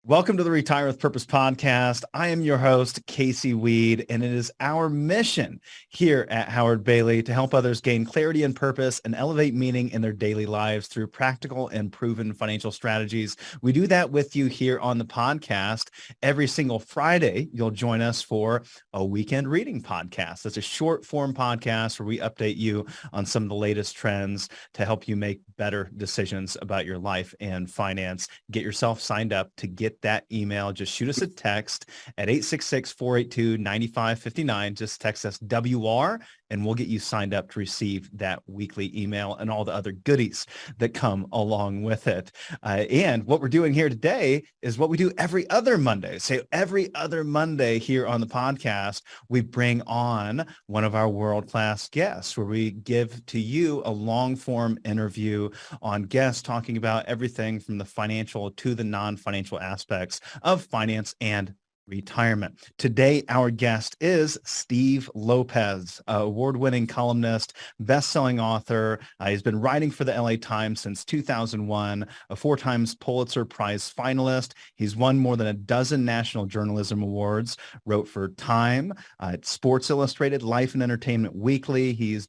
Welcome to the Retire with Purpose podcast. I am your host, Casey Weade, and it is our mission here at Howard Bailey to help others gain clarity and purpose and elevate meaning in their daily lives through practical and proven financial strategies. We do that with you here on the podcast. Every single Friday, you'll join us for a weekend reading podcast. It's a short form podcast where we update you on some of the latest trends to help you make better decisions about your life and finance. Get yourself signed up to get that email. Just shoot us a text at 866-482-9559. Just text us WR and we'll get you signed up to receive that weekly email and all the other goodies that come along with it. And what we're doing here today is what we do every other Monday. So every other Monday here on the podcast, we bring on one of our world-class guests where we give to you a long-form interview on guests talking about everything from the financial to the non-financial aspects of finance and retirement. Today, our guest is Steve Lopez, award-winning columnist, best-selling author. He's been writing for the LA Times since 2001, a 4 times Pulitzer Prize finalist. He's won more than a dozen National Journalism Awards, wrote for Time, Sports Illustrated, Life and Entertainment Weekly. He's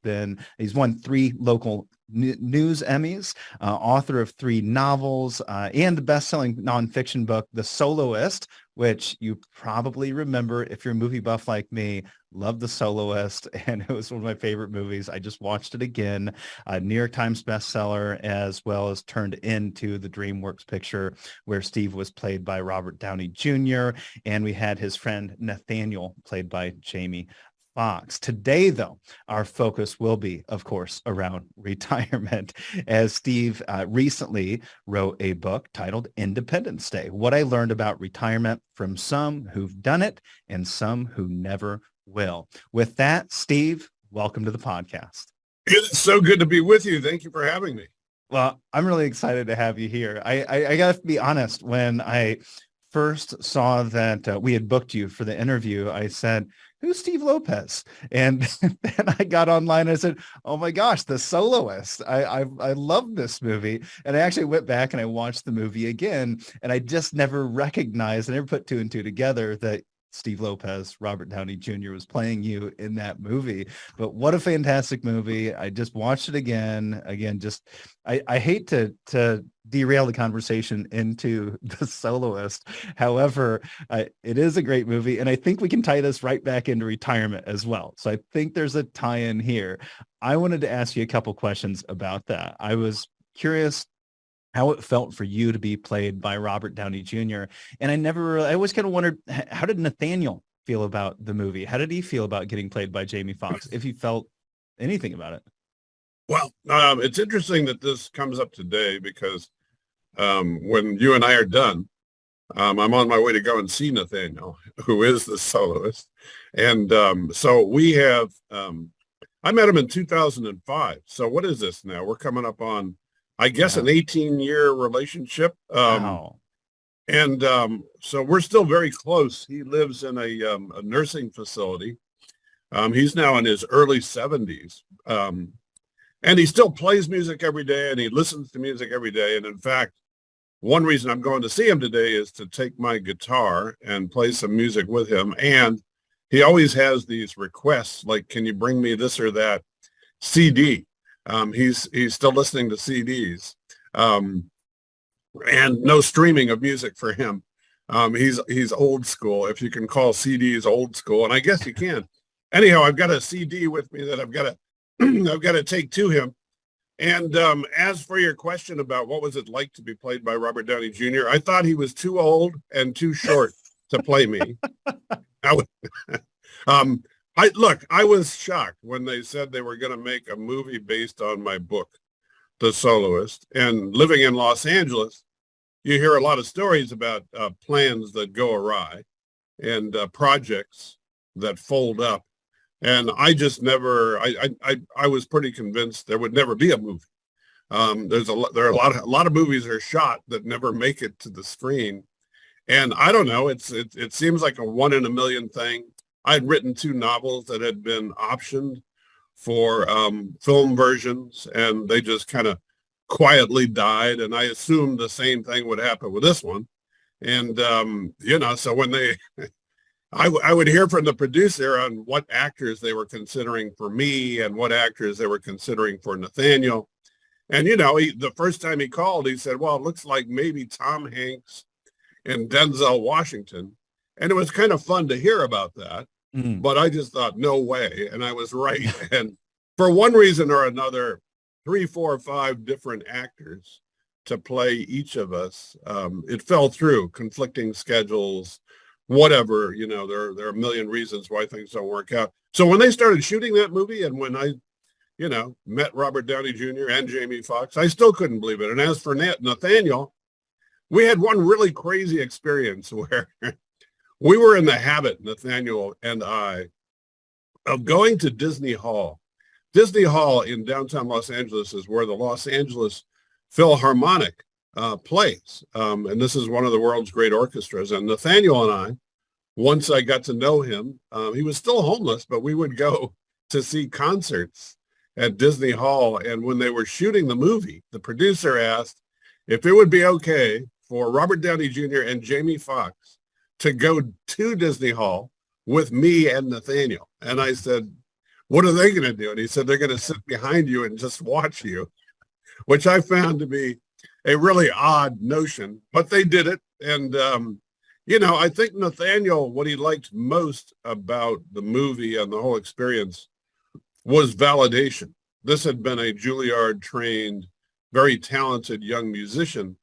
won 3 local news Emmys, author of 3 novels, and the best-selling nonfiction book, The Soloist, which you probably remember if you're a movie buff like me. Love The Soloist, and it was one of my favorite movies. I just watched it again. New York Times bestseller, as well as turned into the DreamWorks picture where Steve was played by Robert Downey Jr., and we had his friend Nathaniel played by Jamie Foxx. Today, though, our focus will be, of course, around retirement, as Steve recently wrote a book titled Independence Day: What I Learned About Retirement from Some Who've Done It and Some Who Never Will. With that, Steve, welcome to the podcast. It's so good to be with you. Thank you for having me. Well, I'm really excited to have you here. I got to be honest, when I first saw that we had booked you for the interview, I said, "Who's Steve Lopez?" And then I got online and I said, "Oh my gosh, The Soloist. I love this movie." And I actually went back and I watched the movie again, and I just never recognized, I never put 2 and 2 together that Steve Lopez, Robert Downey Jr. was playing you in that movie. But what a fantastic movie. I just watched it again. I hate to derail the conversation into The Soloist. However, it is a great movie, and I think we can tie this right back into retirement as well. So I think there's a tie-in here. I wanted to ask you a couple questions about that. I was curious how it felt for you to be played by Robert Downey Jr. And I always kind of wondered, how did Nathaniel feel about the movie? How did he feel about getting played by Jamie Foxx, if he felt anything about it? Well, it's interesting that this comes up today because when you and I are done, I'm on my way to go and see Nathaniel, who is the soloist. And so we have, I met him in 2005. So what is this now? We're coming up on, I guess, an 18-year relationship. Wow. And so we're still very close. He lives in a nursing facility. He's now in his early 70s. And he still plays music every day, and he listens to music every day. And in fact, one reason I'm going to see him today is to take my guitar and play some music with him. And he always has these requests, like, can you bring me this or that CD? He's still listening to CDs, and no streaming of music for him. He's old school, if you can call CDs old school, and I guess you can. Anyhow, I've got a CD with me that I've got to take to him. And as for your question about what was it like to be played by Robert Downey Jr., I thought he was too old and too short to play me. I was shocked when they said they were going to make a movie based on my book, The Soloist. And living in Los Angeles, you hear a lot of stories about plans that go awry and projects that fold up. And I just never, I was pretty convinced there would never be a movie. There are a lot of movies are shot that never make it to the screen. And I don't know, it seems like a 1 in a million thing. I'd written 2 novels that had been optioned for film versions, and they just kind of quietly died. And I assumed the same thing would happen with this one. And, so when I would hear from the producer on what actors they were considering for me and what actors they were considering for Nathaniel. And, the first time he called, he said, well, it looks like maybe Tom Hanks and Denzel Washington. And it was kind of fun to hear about that. Mm. But I just thought, no way. And I was right. And for one reason or another, 3, 4, 5 different actors to play each of us. It fell through, conflicting schedules, whatever, there are a million reasons why things don't work out. So when they started shooting that movie and when I, met Robert Downey Jr. and Jamie Foxx, I still couldn't believe it. And as for Nathaniel, we had one really crazy experience where we were in the habit, Nathaniel and I, of going to Disney Hall. Disney Hall in downtown Los Angeles is where the Los Angeles Philharmonic plays. And this is one of the world's great orchestras. And Nathaniel and I, once I got to know him, he was still homeless, but we would go to see concerts at Disney Hall. And when they were shooting the movie, the producer asked if it would be okay for Robert Downey Jr. and Jamie Foxx to go to Disney Hall with me and Nathaniel. And I said, what are they going to do? And he said, they're going to sit behind you and just watch you, which I found to be a really odd notion, but they did it. And, I think Nathaniel, what he liked most about the movie and the whole experience was validation. This had been a Juilliard-trained, very talented young musician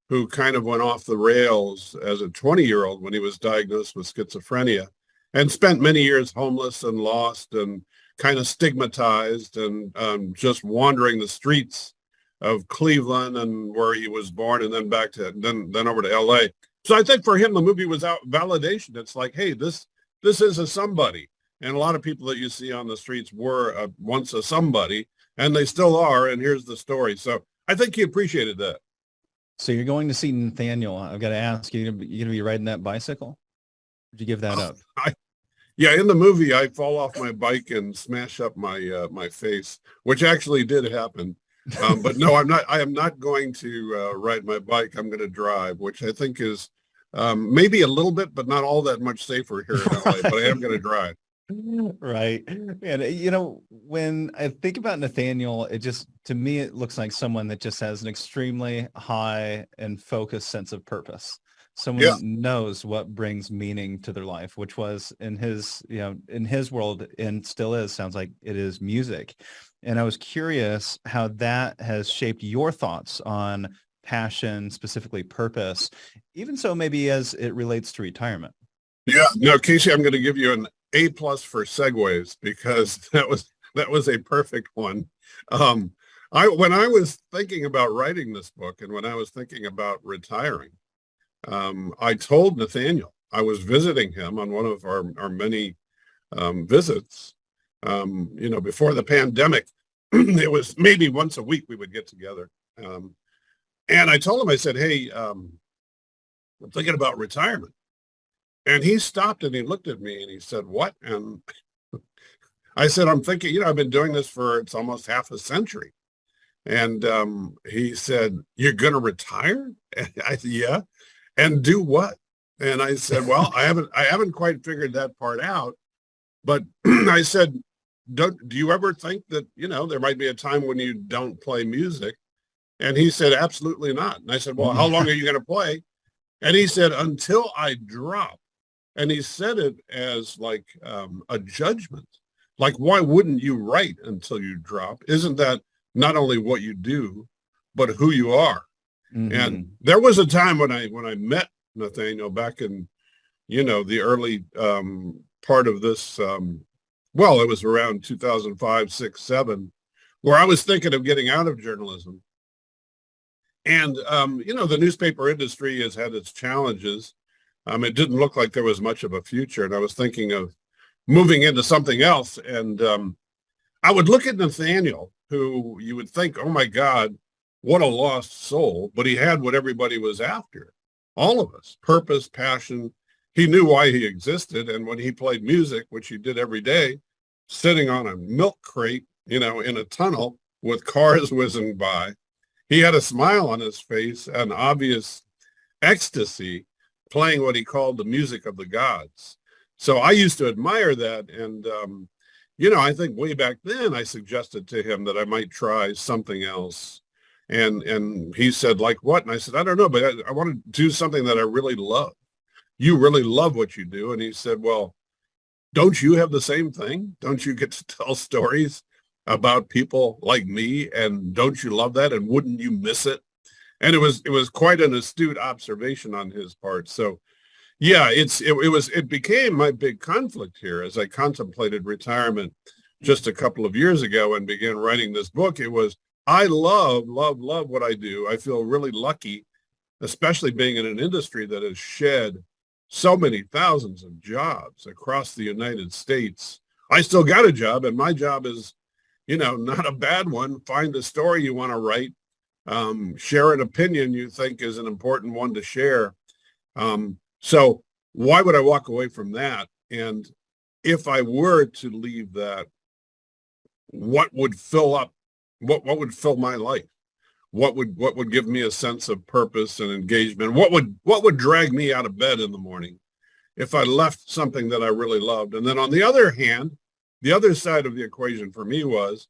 who kind of went off the rails as a 20-year-old when he was diagnosed with schizophrenia and spent many years homeless and lost and kind of stigmatized and just wandering the streets of Cleveland and where he was born and then back to then over to LA. So I think for him, the movie was out validation. It's like, hey, this is a somebody. And a lot of people that you see on the streets were once a somebody and they still are. And here's the story. So I think he appreciated that. So you're going to see Nathaniel. I've got to ask you, you're going to be riding that bicycle? Would you give that up? Yeah, in the movie, I fall off my bike and smash up my face, which actually did happen. But no, I am not going to ride my bike. I'm going to drive, which I think is maybe a little bit, but not all that much safer here in LA, but I am going to drive. Right. And, when I think about Nathaniel, to me, it looks like someone that just has an extremely high and focused sense of purpose. Someone that knows what brings meaning to their life, which was in his world and still is, sounds like it is music. And I was curious how that has shaped your thoughts on passion, specifically purpose, even so maybe as it relates to retirement. Yeah. No, Casey, I'm going to give you an A+ for segues because that was a perfect one. When I was thinking about writing this book and when I was thinking about retiring, I told Nathaniel, I was visiting him on one of our many visits, before the pandemic. It was maybe once a week we would get together. And I told him, I said, hey, I'm thinking about retirement. And he stopped and he looked at me and he said, what? And I said, I'm thinking, I've been doing this it's almost half a century. And he said, you're going to retire? And I said, yeah. And do what? And I said, well, I haven't quite figured that part out. But I said, do you ever think that, there might be a time when you don't play music? And he said, absolutely not. And I said, well, how long are you going to play? And he said, until I drop. And he said it as like a judgment. Like, why wouldn't you write until you drop? Isn't that not only what you do, but who you are? Mm-hmm. And there was a time when I met Nathaniel back in, the early part of this, it was around 2005, 6, 7, where I was thinking of getting out of journalism. And, the newspaper industry has had its challenges. It didn't look like there was much of a future. And I was thinking of moving into something else. And I would look at Nathaniel, who you would think, oh, my God, what a lost soul. But he had what everybody was after. All of us, purpose, passion. He knew why he existed. And when he played music, which he did every day, sitting on a milk crate, in a tunnel with cars whizzing by, he had a smile on his face, an obvious ecstasy playing what he called the music of the gods. So I used to admire that. And, I think way back then I suggested to him that I might try something else. And he said, like what? And I said, I don't know, but I want to do something that I really love. You really love what you do. And he said, well, don't you have the same thing? Don't you get to tell stories about people like me? And don't you love that? And wouldn't you miss it? And it was quite an astute observation on his part. So yeah, it became my big conflict here as I contemplated retirement just a couple of years ago and began writing this book. It was, I love what I do. I feel really lucky, especially being in an industry that has shed so many thousands of jobs across the United States. I still got a job, and my job is, not a bad one. Find a story you want to write, share an opinion you think is an important one to share. So why would I walk away from that? And if I were to leave that, what would fill my life? What would give me a sense of purpose and engagement? What would drag me out of bed in the morning if I left something that I really loved? And then on the other hand, the other side of the equation for me was,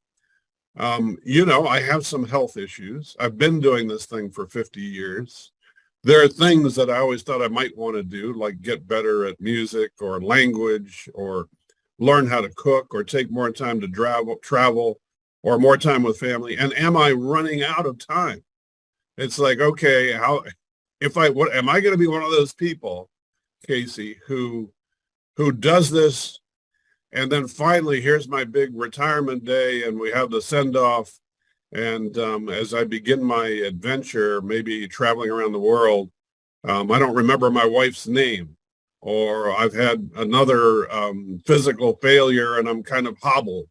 I have some health issues. I've been doing this thing for 50 years. There are things that I always thought I might want to do, like get better at music or language or learn how to cook or take more time to travel or more time with family. And am I running out of time? It's like, okay, am I going to be one of those people, Casey, who does this, and then finally here's my big retirement day and we have the send off. And as I begin my adventure, maybe traveling around the world, I don't remember my wife's name, or I've had another physical failure and I'm kind of hobbled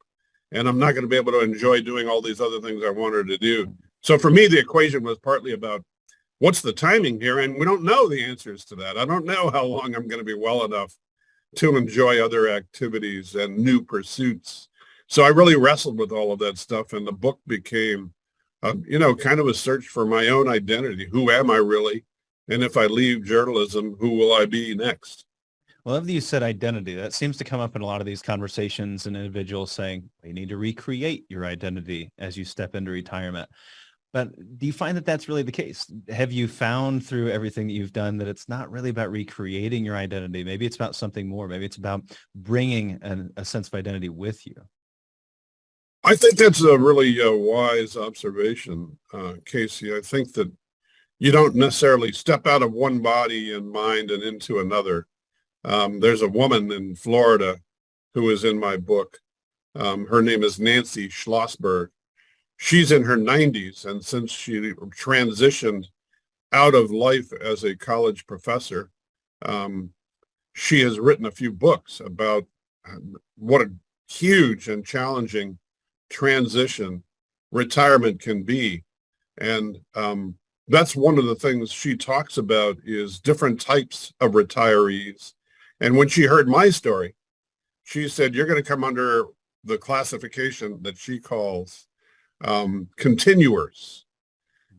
and I'm not going to be able to enjoy doing all these other things I wanted to do. So for me, the equation was partly about what's the timing here? And we don't know the answers to that. I don't know how long I'm going to be well enough to enjoy other activities and new pursuits. So I really wrestled with all of that stuff. And the book became, kind of a search for my own identity. Who am I really? And if I leave journalism, who will I be next? Well, I love that you said identity. That seems to come up in a lot of these conversations and individuals saying you need to recreate your identity as you step into retirement. But do you find that that's really the case? Have you found through everything that you've done that it's not really about recreating your identity? Maybe it's about something more. Maybe it's about bringing a sense of identity with you. I think that's a really wise observation, Casey. I think that you don't necessarily step out of one body and mind and into another. There's a woman in Florida who is in my book. Her name is Nancy Schlossberg. She's in her 90s, and since she transitioned out of life as a college professor, she has written a few books about what a huge and challenging transition retirement can be. And that's one of the things she talks about is different types of retirees. And when she heard my story, she said, you're going to come under the classification that she calls continuers.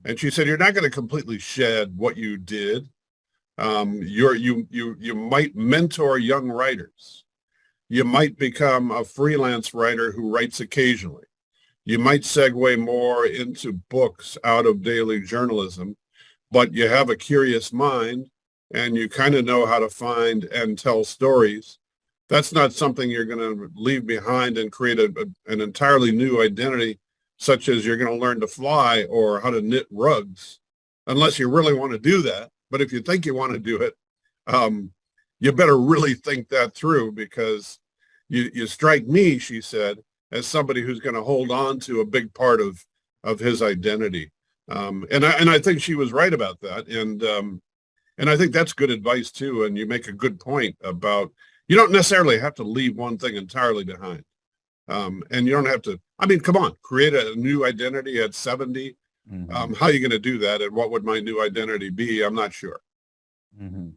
And she said, you're not going to completely shed what you did. You might mentor young writers. You might become a freelance writer who writes occasionally. You might segue more into books out of daily journalism, but you have a curious mind and you kind of know how to find and tell stories. That's not something you're going to leave behind and create an entirely new identity, such as you're going to learn to fly or how to knit rugs, unless you really want to do that. But if you think you want to do it, you better really think that through, because you strike me, she said, as somebody who's going to hold on to a big part of his identity. And I think she was right about that. And I think that's good advice too. And you make a good point about, you don't necessarily have to leave one thing entirely behind. And you don't have to, come on, create a new identity at 70. Mm-hmm. How are you going to do that? And what would my new identity be? I'm not sure. Mm-hmm.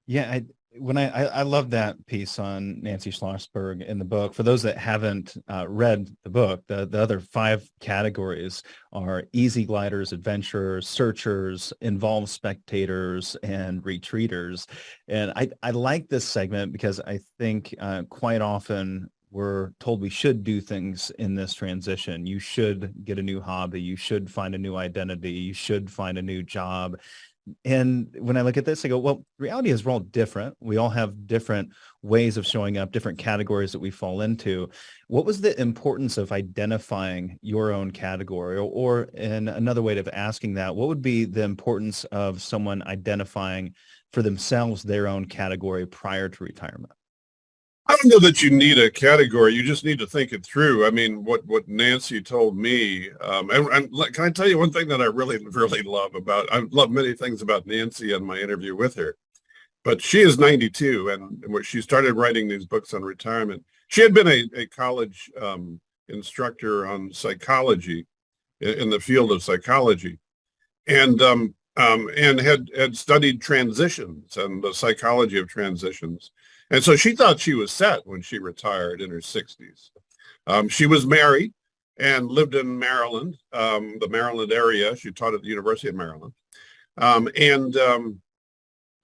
Yeah. When I love that piece on Nancy Schlossberg in the book. For those that haven't read the book, the other 5 categories are easy gliders, adventurers, searchers, involved spectators, and retreaters. And I like this segment because I think quite often we're told we should do things in this transition. You should get a new hobby. You should find a new identity. You should find a new job. And when I look at this, I go, well, reality is we're all different. We all have different ways of showing up, different categories that we fall into. What was the importance of identifying your own category? Or in another way of asking that, what would be the importance of someone identifying for themselves their own category prior to retirement? I don't know that you need a category. You just need to think it through. I mean, what Nancy told me, can I tell you one thing that I really, really love about, I love many things about Nancy and my interview with her, but she is 92 and when she started writing these books on retirement, she had been a college instructor on psychology in the field of psychology and had studied transitions and the psychology of transitions. And so she thought she was set when she retired in her 60s. She was married and lived in Maryland, the Maryland area. She taught at the University of Maryland.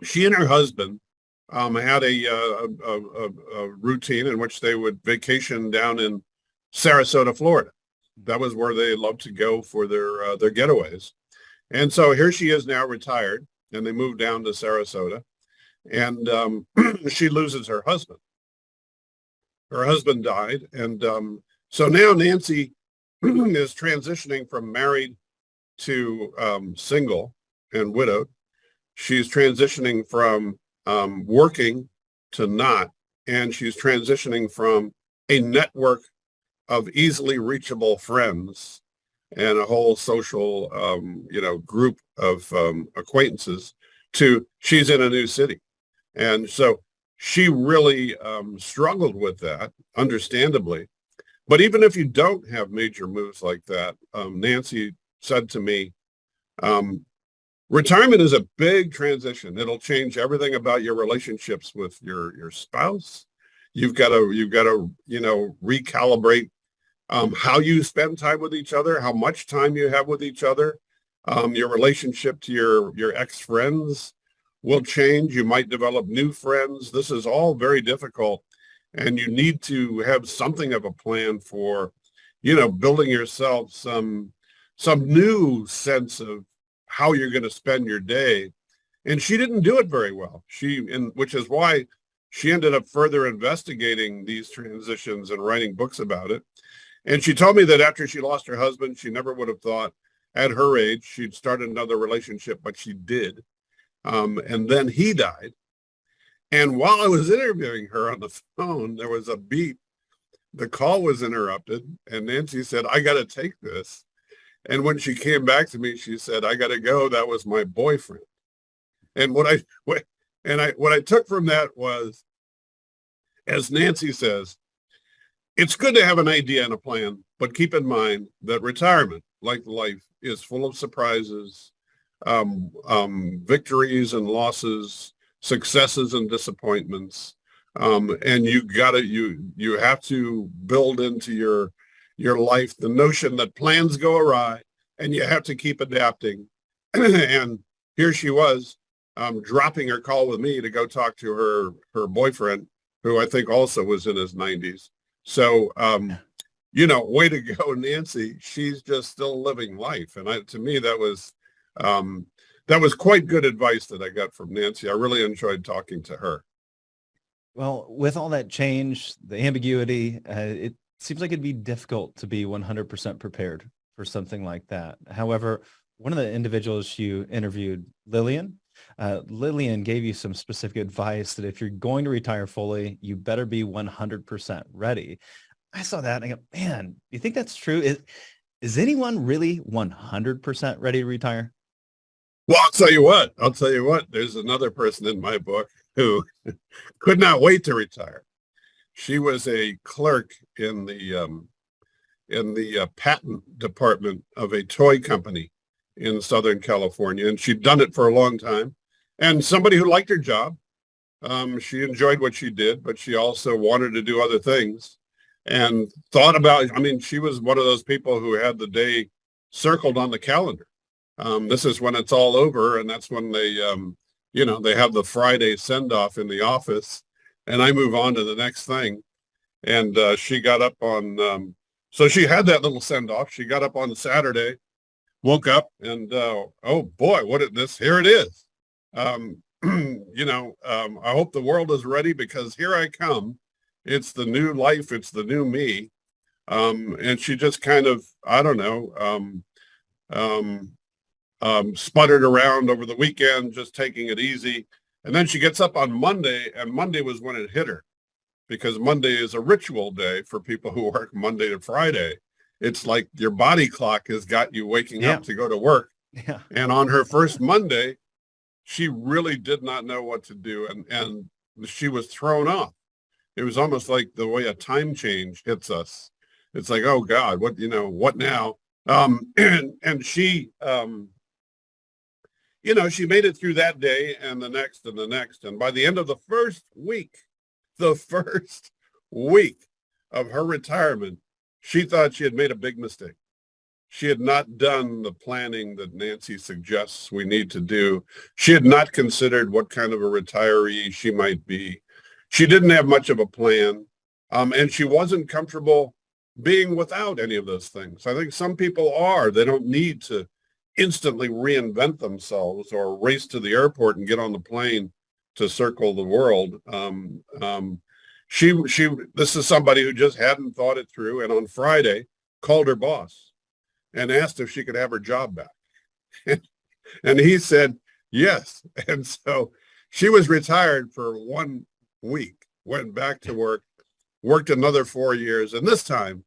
She and her husband had a routine in which they would vacation down in Sarasota, Florida. That was where they loved to go for their getaways. And so here she is now retired, and they moved down to Sarasota. And she loses her husband. Her husband died. And so now Nancy is transitioning from married to single and widowed. She's transitioning from working to not. And she's transitioning from a network of easily reachable friends and a whole social, group of acquaintances to she's in a new city. And so she really struggled with that, understandably. But even if you don't have major moves like that, Nancy said to me, retirement is a big transition. It'll change everything about your relationships with your spouse. You've got to recalibrate how you spend time with each other, how much time you have with each other, your relationship to your ex-friends will change. You might develop new friends. This is all very difficult. And you need to have something of a plan for, building yourself some new sense of how you're going to spend your day. And she didn't do it very well. Which is why she ended up further investigating these transitions and writing books about it. And she told me that after she lost her husband, she never would have thought at her age she'd start another relationship, but she did. And then he died. And while I was interviewing her on the phone, there was a beep. The call was interrupted. And Nancy said, I got to take this. And when she came back to me, she said, I got to go. That was my boyfriend. And what I took from that was, as Nancy says, it's good to have an idea and a plan, but keep in mind that retirement, like life, is full of surprises, victories and losses, successes and disappointments, and you have to build into your life the notion that plans go awry, and you have to keep adapting. And here she was, dropping her call with me to go talk to her boyfriend, who I think also was in his 90s. So, way to go, Nancy. She's just still living life, and to me that was quite good advice that I got from Nancy. I really enjoyed talking to her. Well, with all that change, the ambiguity, it seems like it'd be difficult to be 100% prepared for something like that. However, one of the individuals you interviewed, Lillian gave you some specific advice that if you're going to retire fully, you better be 100% ready. I saw that and I go, man, do you think that's true? Is anyone really 100% ready to retire? Well, I'll tell you what, there's another person in my book who could not wait to retire. She was a clerk in the patent department of a toy company in Southern California, and she'd done it for a long time. And somebody who liked her job, She enjoyed what she did, but she also wanted to do other things and thought about, I mean, she was one of those people who had the day circled on the calendar. This is when it's all over, and that's when they, they have the Friday send-off in the office, and I move on to the next thing. And she got up on, so she had that little send-off. She got up on Saturday, woke up, and oh boy, here it is. I hope the world is ready because here I come. It's the new life. It's the new me. And she just kind of, I don't know, sputtered around over the weekend, just taking it easy. And then she gets up on Monday, and Monday was when it hit her, because Monday is a ritual day for people who work Monday to Friday. It's like your body clock has got you waking up to go to work. Yeah. And on her first Monday, she really did not know what to do, and she was thrown off. It was almost like the way a time change hits us. It's like, oh God, what now? And she, she made it through that day and the next and the next. And by the end of the first week of her retirement, she thought she had made a big mistake. She had not done the planning that Nancy suggests we need to do. She had not considered what kind of a retiree she might be. She didn't have much of a plan, and she wasn't comfortable being without any of those things. I think some people are. They don't need to instantly reinvent themselves or race to the airport and get on the plane to circle the world. This is somebody who just hadn't thought it through, and on Friday called her boss and asked if she could have her job back. And he said yes. And so she was retired for 1 week, went back to work, worked another 4 years, and this time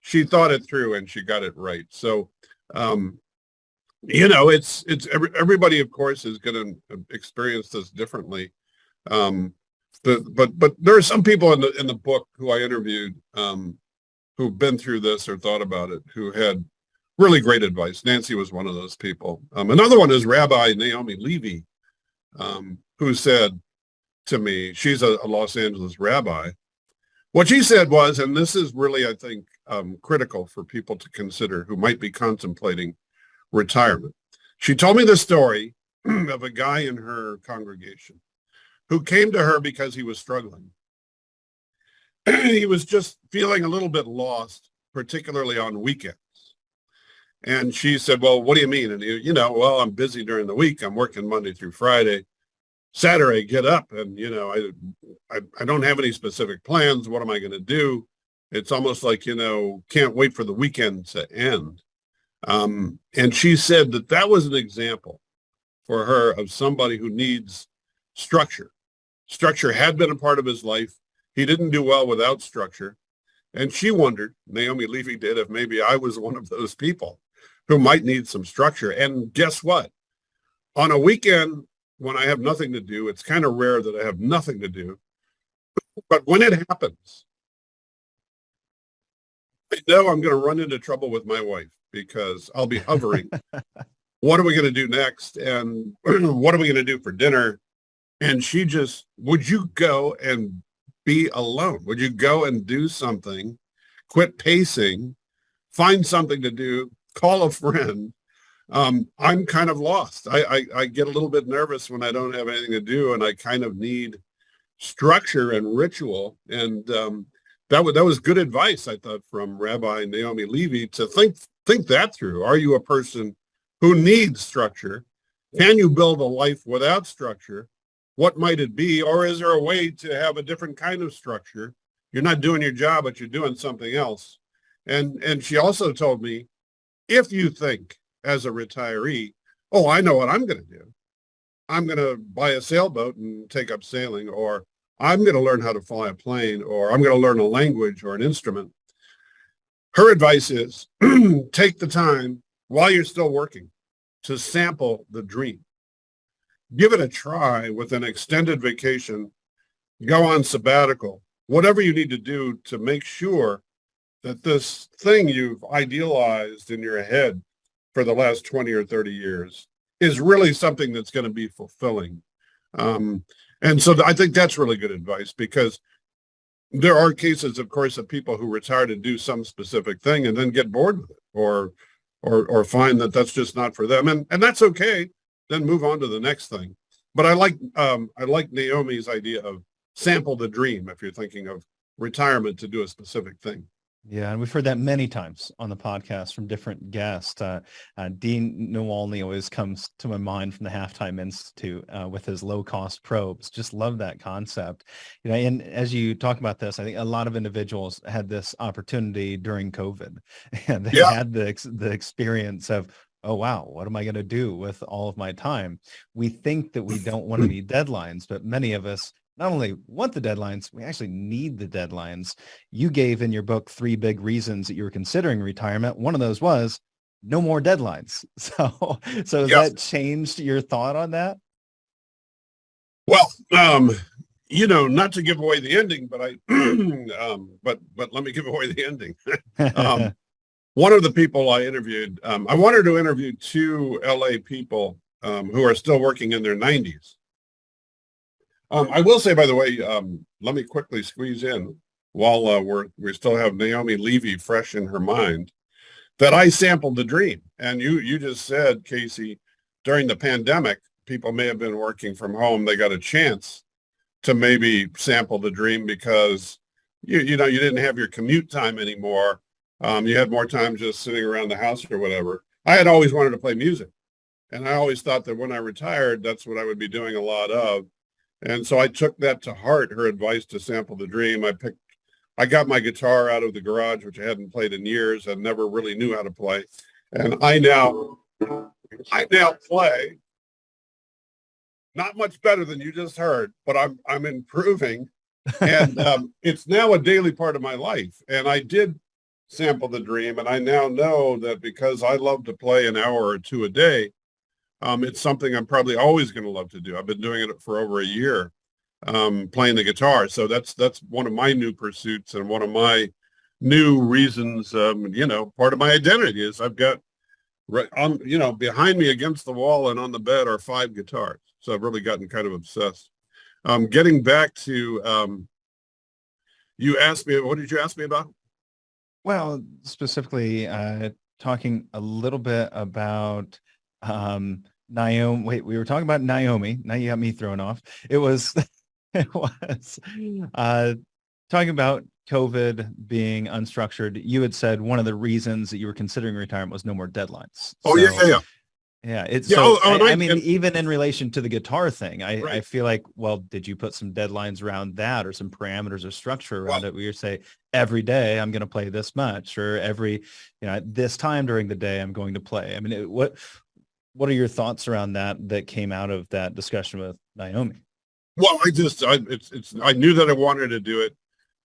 she thought it through and she got it right. So it's everybody, of course, is going to experience this differently. But there are some people in the book who I interviewed who've been through this or thought about it, who had really great advice. Nancy was one of those people. Another one is Rabbi Naomi Levy, who said to me, she's a Los Angeles rabbi. What she said was, and this is really, I think, critical for people to consider who might be contemplating retirement. She told me the story of a guy in her congregation who came to her because he was struggling. He was just feeling a little bit lost, particularly on weekends. And she said, well, what do you mean? And well, I'm busy during the week. I'm working Monday through Friday. Saturday, get up. And, I don't have any specific plans. What am I going to do? It's almost like, can't wait for the weekend to end. And she said that was an example for her of somebody who needs structure. Structure had been a part of his life. He didn't do well without structure. And she wondered, Naomi Levy did, if maybe I was one of those people who might need some structure. And guess what? On a weekend, when I have nothing to do, it's kind of rare that I have nothing to do. But when it happens, I know I'm going to run into trouble with my wife because I'll be hovering. What are we going to do next? And what are we going to do for dinner? And she just, would you go and be alone? Would you go and do something, quit pacing, find something to do, call a friend? I'm kind of lost. I get a little bit nervous when I don't have anything to do, and I kind of need structure and ritual. And that was good advice, I thought, from Rabbi Naomi Levy, to think that through. Are you a person who needs structure? Can you build a life without structure? What might it be? Or is there a way to have a different kind of structure? You're not doing your job, but you're doing something else. And she also told me, if you think as a retiree, oh, I know what I'm going to do. I'm going to buy a sailboat and take up sailing, or I'm going to learn how to fly a plane, or I'm going to learn a language or an instrument. Her advice is take the time while you're still working to sample the dream. Give it a try with an extended vacation, go on sabbatical, whatever you need to do to make sure that this thing you've idealized in your head for the last 20 or 30 years is really something that's going to be fulfilling. And so I think that's really good advice, because there are cases, of course, of people who retire to do some specific thing and then get bored with it, or find that that's just not for them, and that's okay. Then move on to the next thing. But I like Naomi's idea of sample the dream if you're thinking of retirement to do a specific thing. Yeah, and we've heard that many times on the podcast from different guests. Dean Nawalny always comes to my mind from the Halftime Institute with his low-cost probes. Just love that concept. You know, and as you talk about this, I think a lot of individuals had this opportunity during COVID, and they had the experience of, oh, wow, what am I going to do with all of my time? We think that we don't want any deadlines, but many of us not only want the deadlines, we actually need the deadlines. You gave in your book 3 big reasons that you were considering retirement. One of those was no more deadlines. So has that changed your thought on that? Well, not to give away the ending, but but let me give away the ending. One of the people I interviewed, I wanted to interview 2 LA people who are still working in their 90s. I will say, by the way, let me quickly squeeze in while we still have Naomi Levy fresh in her mind, that I sampled the dream. And you just said, Casey, during the pandemic, people may have been working from home. They got a chance to maybe sample the dream because you didn't have your commute time anymore. You had more time just sitting around the house or whatever. I had always wanted to play music, and I always thought that when I retired, that's what I would be doing a lot of. And so I took that to heart, her advice to sample the dream. I got my guitar out of the garage, which I hadn't played in years and never really knew how to play. And I now play not much better than you just heard, but I'm improving. And it's now a daily part of my life. And I did sample the dream. And I now know that because I love to play an hour or 2 a day, it's something I'm probably always going to love to do. I've been doing it for over a year, playing the guitar. So that's one of my new pursuits and one of my new reasons. Part of my identity is I've got behind me against the wall and on the bed are 5 guitars. So I've really gotten kind of obsessed. Getting back to, you asked me, what did you ask me about? Well, specifically talking a little bit about Naomi. Wait, we were talking about Naomi. Now you got me thrown off. It was talking about COVID being unstructured. You had said one of the reasons that you were considering retirement was no more deadlines. Oh, yeah. Yeah, it's yeah, so. I mean, even in relation to the guitar thing, Right. I feel like, well, did you put some deadlines around that, or some parameters or structure around it, where you say every day I'm going to play this much, or every, this time during the day I'm going to play? I mean, what are your thoughts around that came out of that discussion with Naomi? Well, I knew that I wanted to do it,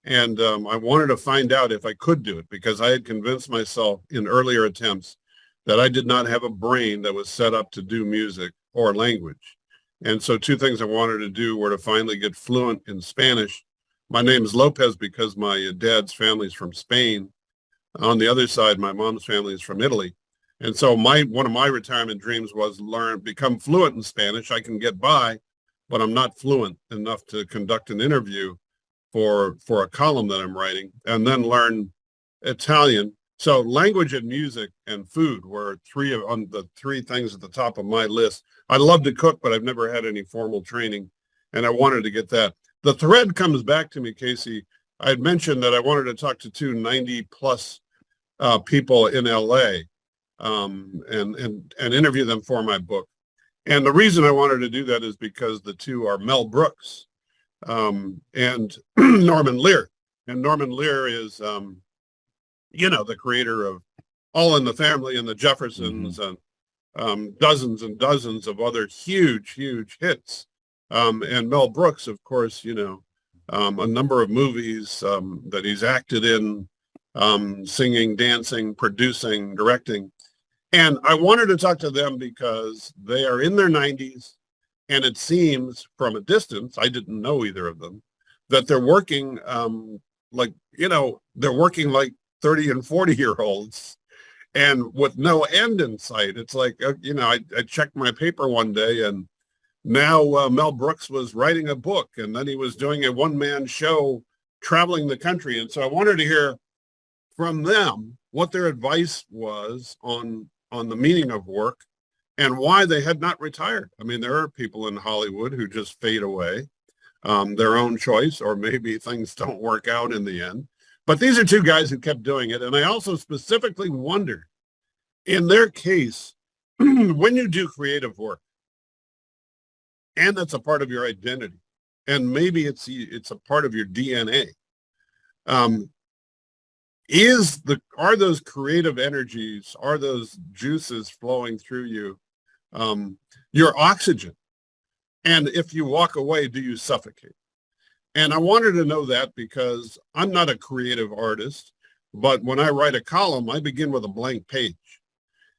and I wanted to find out if I could do it, because I had convinced myself in earlier attempts that I did not have a brain that was set up to do music or language. And so 2 things I wanted to do were to finally get fluent in Spanish. My name is Lopez because my dad's family is from Spain. On the other side, my mom's family is from Italy. And so one of my retirement dreams was become fluent in Spanish. I can get by, but I'm not fluent enough to conduct an interview for a column that I'm writing, and then learn Italian. So language and music and food were 3 things at the top of my list. I love to cook, but I've never had any formal training, and I wanted to get that. The thread comes back to me, Casey. I had mentioned that I wanted to talk to 2 90-plus people in LA and interview them for my book. And the reason I wanted to do that is because the 2 are Mel Brooks and Norman Lear. And Norman Lear is the creator of All in the Family and the Jeffersons, and dozens and dozens of other huge hits. And Mel Brooks, of course, a number of movies that he's acted in, singing, dancing, producing, directing. And I wanted to talk to them because they are in their 90s, and it seems from a distance, I didn't know either of them, that they're working they're working like 30 and 40-year-olds, and with no end in sight. It's like, I checked my paper one day, and Now Mel Brooks was writing a book, and then he was doing a one-man show traveling the country. And so I wanted to hear from them what their advice was on the meaning of work and why they had not retired. I mean, there are people in Hollywood who just fade away, their own choice, or maybe things don't work out in the end. But these are two guys who kept doing it. And I also specifically wondered, in their case, when you do creative work, and that's a part of your identity, and maybe it's a part of your DNA, are those creative energies, are those juices flowing through you, your oxygen? And if you walk away, do you suffocate? And I wanted to know that because I'm not a creative artist, but when I write a column, I begin with a blank page.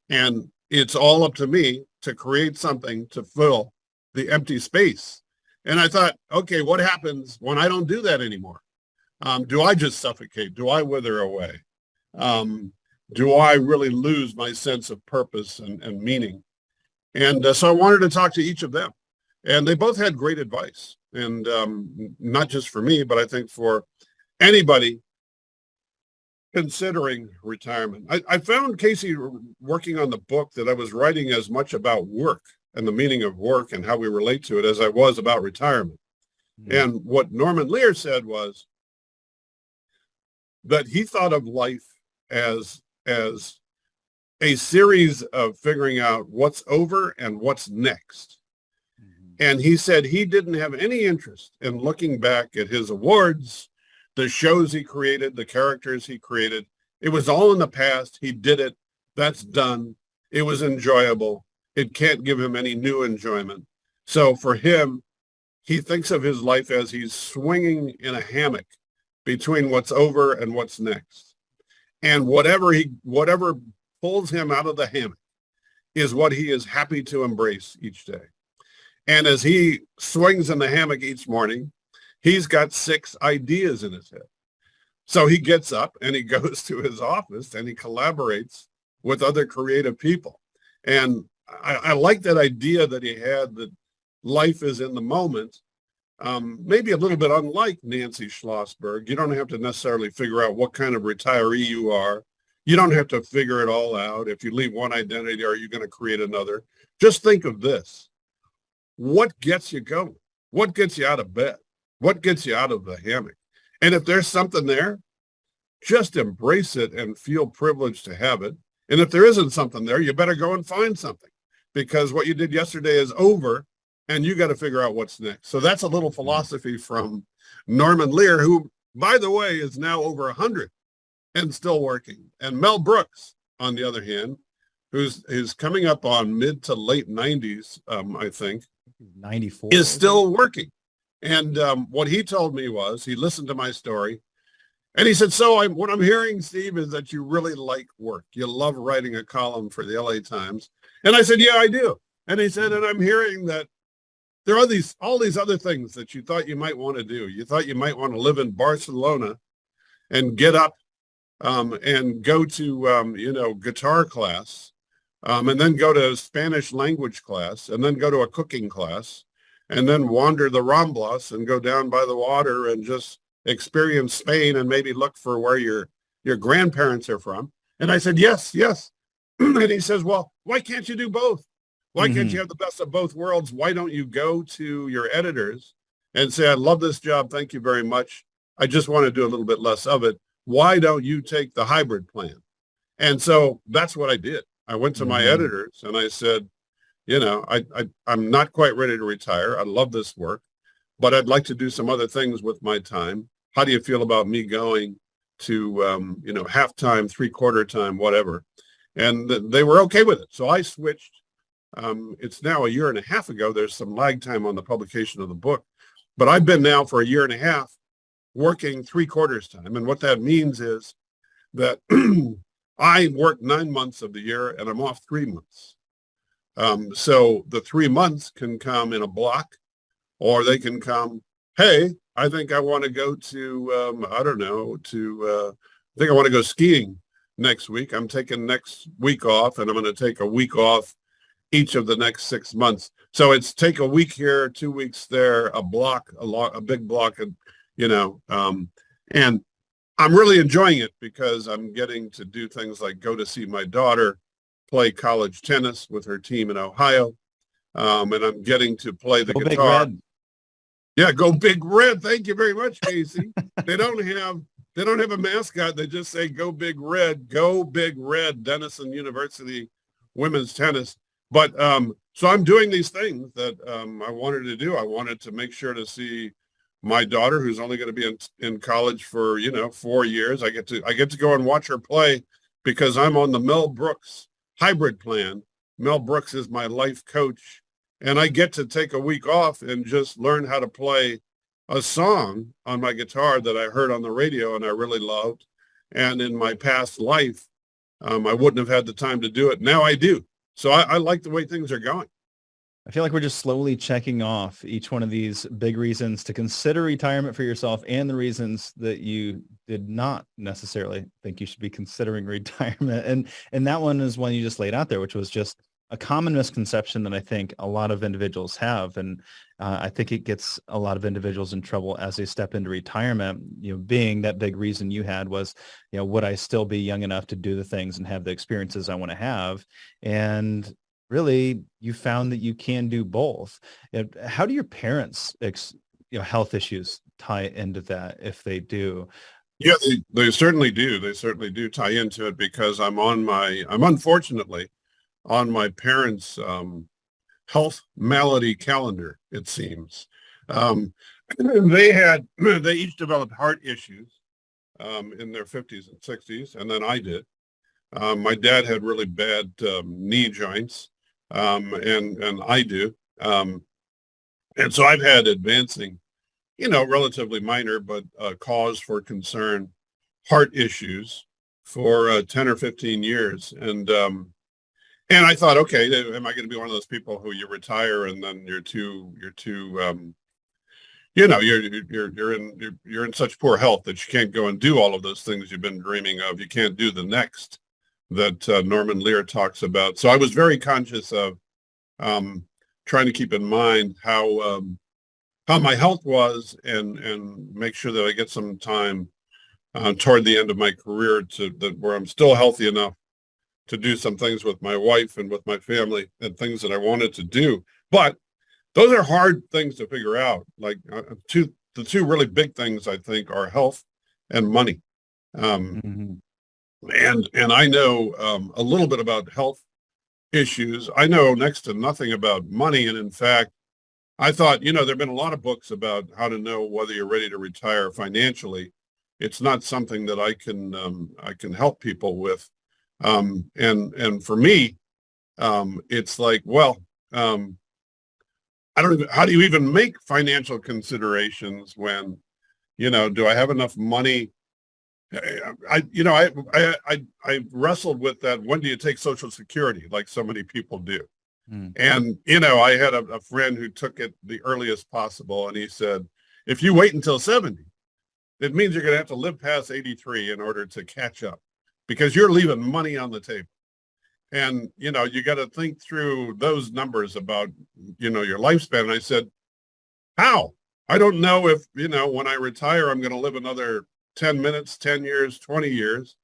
And it's all up to me to create something to fill the empty space. And I thought, okay, what happens when I don't do that anymore? Do I just suffocate? Do I wither away? Do I really lose my sense of purpose and meaning? And so I wanted to talk to each of them. And they both had great advice. And not just for me, but I think for anybody considering retirement. I found Casey working on the book that I was writing as much about work and the meaning of work and how we relate to it as I was about retirement. Mm-hmm. And what Norman Lear said was that he thought of life as a series of figuring out what's over and what's next. Mm-hmm. And he said he didn't have any interest in looking back at his awards, the shows he created, the characters he created. It was all in the past. He did it. That's done. It was enjoyable. It can't give him any new enjoyment. So for him, he thinks of his life as he's swinging in a hammock between what's over and what's next. And whatever pulls him out of the hammock is what he is happy to embrace each day. And as he swings in the hammock each morning, he's got 6 ideas in his head. So he gets up and he goes to his office and he collaborates with other creative people. And I like that idea that he had, that life is in the moment. Maybe a little bit unlike Nancy Schlossberg. You don't have to necessarily figure out what kind of retiree you are. You don't have to figure it all out. If you leave one identity, are you going to create another? Just think of this. What gets you going? What gets you out of bed? What gets you out of the hammock? And if there's something there, just embrace it and feel privileged to have it. And if there isn't something there, you better go and find something, because what you did yesterday is over and you got to figure out what's next. So that's a little philosophy from Norman Lear, who, by the way, is now over 100 and still working. And Mel Brooks, on the other hand, who's coming up on mid to late 90s, I think, 94, is still working. And what he told me was, he listened to my story, and he said, so what I'm hearing, Steve, is that you really like work. You love writing a column for the LA Times. And I said, yeah, I do. And he said, and I'm hearing that there are all these other things that you thought you might want to do. You thought you might want to live in Barcelona and get up and go to, guitar class, and then go to Spanish language class, and then go to a cooking class, and then wander the Ramblas and go down by the water and just experience Spain and maybe look for where your grandparents are from. And I said, yes. And he says, well, why can't you do both? Why can't you have the best of both worlds? Why don't you go to your editors and say, I love this job. Thank you very much. I just want to do a little bit less of it. Why don't you take the hybrid plan? And so that's what I did. I went to my editors and I said, I'm not quite ready to retire. I love this work, but I'd like to do some other things with my time. How do you feel about me going to, half-time, three-quarter time, whatever? And they were okay with it. So I switched. It's now a year and a half ago. There's some lag time on the publication of the book, but I've been now for a year and a half working 3/4 time. And what that means is that I work 9 months of the year and I'm off 3 months. So the 3 months can come in a block, or they can come, hey, I think I want to go to, I think I want to go skiing next week. I'm taking next week off, and I'm going to take a week off each of the next 6 months. So it's take a week here, 2 weeks there, a big block, and and I'm really enjoying it because I'm getting to do things like go to see my daughter play college tennis with her team in Ohio, and I'm getting to play the Go Big guitar. Red. Yeah, go Big Red. Thank you very much, Casey. They don't have a mascot. They just say go Big Red, go Big Red, Denison University women's tennis. But so I'm doing these things that I wanted to do. I wanted to make sure to see my daughter, who's only going to be in college for 4 years. I get to go and watch her play because I'm on the Mel Brooks hybrid plan. Mel Brooks is my life coach, and I get to take a week off and just learn how to play a song on my guitar that I heard on the radio and I really loved. And in my past life, I wouldn't have had the time to do it. Now I do. So I like the way things are going. I feel like we're just slowly checking off each one of these big reasons to consider retirement for yourself and the reasons that you did not necessarily think you should be considering retirement. And that one is one you just laid out there, which was just a common misconception that I think a lot of individuals have. And I think it gets a lot of individuals in trouble as they step into retirement, being that big reason you had was, would I still be young enough to do the things and have the experiences I want to have? And really, you found that you can do both. How do your parents' health issues tie into that, if they do? Yeah, they certainly do. They certainly do tie into it because I'm unfortunately on my parents' health malady calendar, it seems. They each developed heart issues in their 50s and 60s, and then I did. My dad had really bad knee joints, and I do. And so I've had advancing, relatively minor, but cause for concern heart issues for 10 or 15 years. And I thought, okay, am I going to be one of those people who you retire and then you're in such poor health that you can't go and do all of those things you've been dreaming of. You can't do the next that Norman Lear talks about. So I was very conscious of trying to keep in mind how my health was and make sure that I get some time toward the end of my career where I'm still healthy enough to do some things with my wife and with my family and things that I wanted to do. But those are hard things to figure out. Like the two really big things, I think, are health and money. And I know a little bit about health issues. I know next to nothing about money. And in fact, I thought, there've been a lot of books about how to know whether you're ready to retire financially. It's not something that I can help people with. And for me, it's like, well, how do you even make financial considerations when, do I have enough money? I wrestled with that. When do you take Social Security, like so many people do? And, I had a friend who took it the earliest possible. And he said, if you wait until 70, it means you're going to have to live past 83 in order to catch up, because you're leaving money on the table. And, you got to think through those numbers about, your lifespan. And I said, how? I don't know if, when I retire, I'm going to live another 10 minutes, 10 years, 20 years.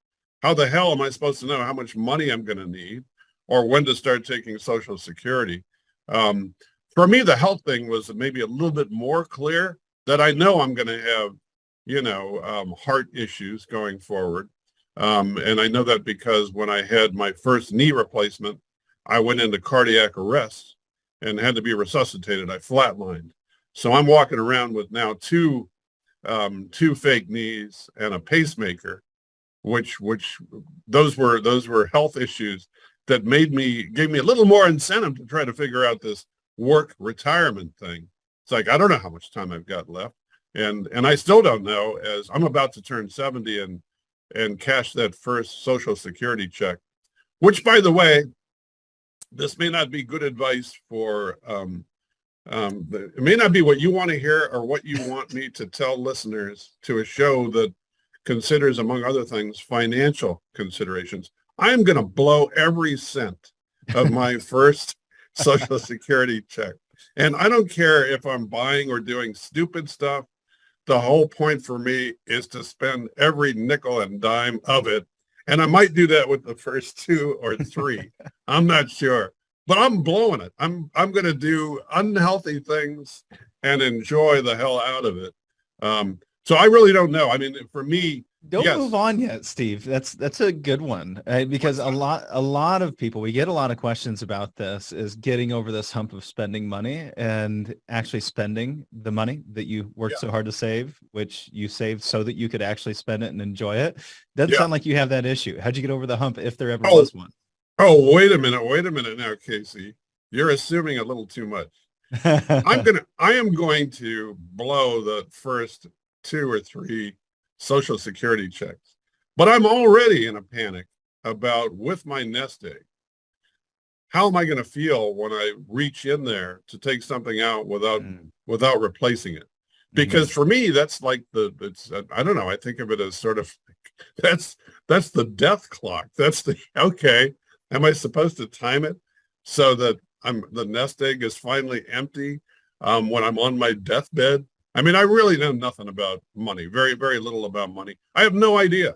How the hell am I supposed to know how much money I'm going to need or when to start taking Social Security? For me, the health thing was maybe a little bit more clear, that I know I'm going to have, heart issues going forward. And I know that because when I had my first knee replacement, I went into cardiac arrest and had to be resuscitated. I flatlined. So I'm walking around with now two fake knees and a pacemaker, which those were health issues that gave me a little more incentive to try to figure out this work retirement thing. It's like, I don't know how much time I've got left. And I still don't know, as I'm about to turn 70 and cash that first Social Security check, which, by the way, this may not be good advice for, it may not be what you want to hear or what you want me to tell listeners to a show that considers, among other things, financial considerations. I'm going to blow every cent of my first Social Security check. And I don't care if I'm buying or doing stupid stuff. The whole point for me is to spend every nickel and dime of it. And I might do that with the first 2 or 3. I'm not sure, but I'm blowing it. I'm going to do unhealthy things and enjoy the hell out of it. So I really don't know. I mean, for me, Don't yes. move on yet, Steve. That's a good one, because a lot of people, we get a lot of questions about this, is getting over this hump of spending money and actually spending the money that you worked so hard to save, which you saved so that you could actually spend it and enjoy it. Doesn't sound like you have that issue. How'd you get over the hump, if there ever was one? Oh, wait a minute now, Casey. You're assuming a little too much. I am going to blow the first 2 or 3 Social Security checks, but I'm already in a panic about, with my nest egg, how am I going to feel when I reach in there to take something out without replacing it? Because for me, that's like I don't know. I think of it as sort of, that's the death clock. That's okay. Am I supposed to time it so that the nest egg is finally empty when I'm on my deathbed? I mean, I really know nothing about money, very, very little about money. I have no idea